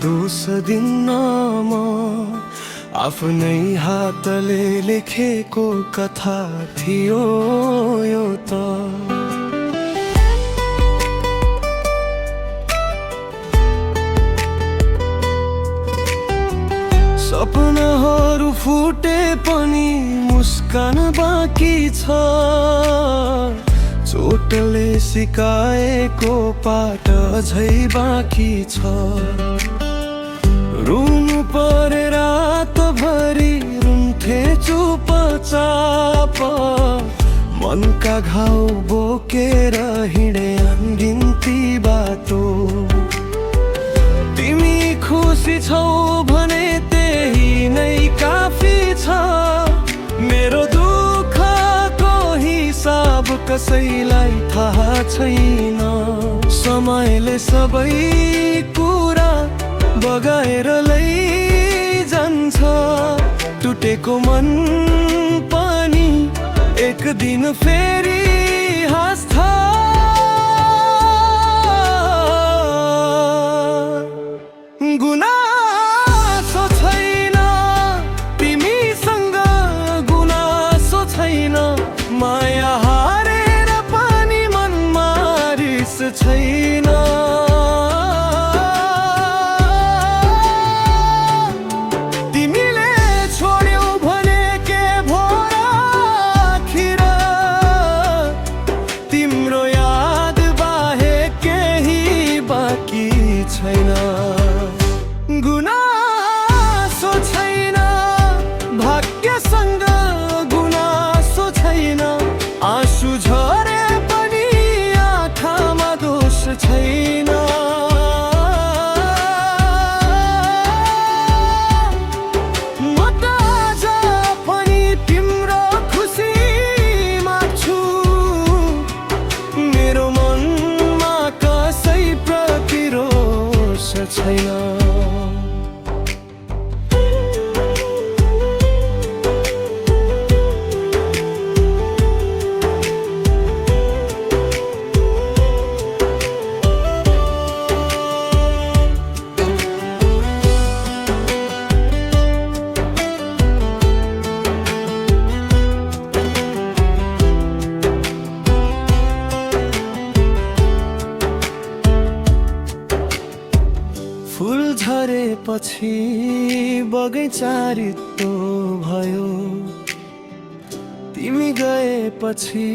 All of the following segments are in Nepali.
दोष दिन्न म आफ्नै हातले लेखेको कथा थियो यो त। सपनाहरू फुटे पनि मुस्कान बाँकी छ, चोटले सिकाएको पाठ अझै बाँकी छ। रुनु परे रातभरि रुन्थे चुपचाप, मनका घाउ बोकेर हिँडे अनगिन्ती बाटो। तिमी खुसी छौ भने त्यही नै काफी छ, मेरो दुःखको हिसाब कसैलाई थाहा छैन। समयले सबै कुरा बगाएर लैजान्छ, टुटेको मन पनि एक दिन फेरि हाँस्छ। गुनासो छैन तिमीसँग, गुनासो छैन, माया हारेर पनि मनमा रिस छैन। तिमीले छोड्यौ भने के भो आखिर, तिम्रो याद बाहेक केही बाँकी छैन। गुनासो छैन भाग्यसँग, गुनासो छैन, आँसु झरे पनि आँखामा दोष छैन। म त आज पनि तिम्रो खुसी माग्छु, मेरो मनमा कसै प्रति रोष छैन। फुल झरेपछि बगैँचा रित्तो भयो, तिमी गएपछि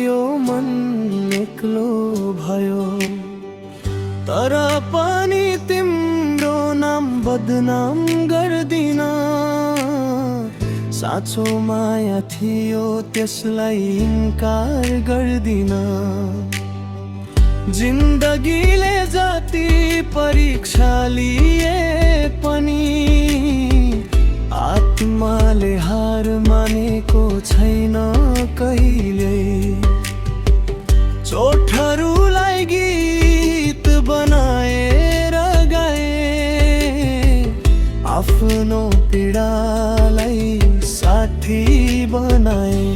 यो मन एक्लो भयो। तर पनि तिम्रो नाम बदनाम गर्दिन, साँचो माया थियो त्यसलाई इन्कार गर्दिन। जिन्दगीले जति परीक्षा लिए पनि आत्माले हार मानेको छैन कहिले। चोटहरूलाई गीत बनाएर गाए, आफ्नो पीडालाई साथी बनाए।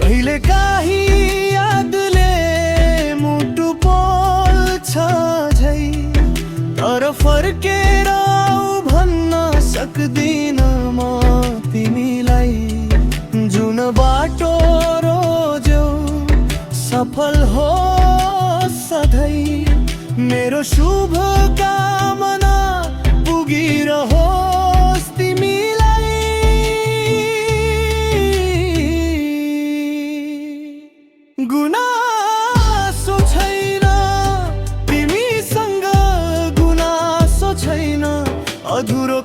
कहिले काहीँ यादले मुटु पोल्छ झै, तर फर्केर भन्न सक्दिन म तिमीलाई। जुन बाटो रोज्यौ सफल हो सधैँ, मेरो शुभ कामना पुगिरहोस् तिमीलाई। गुनासो छैन तिमीसँग, गुनासो छैन, अधुरो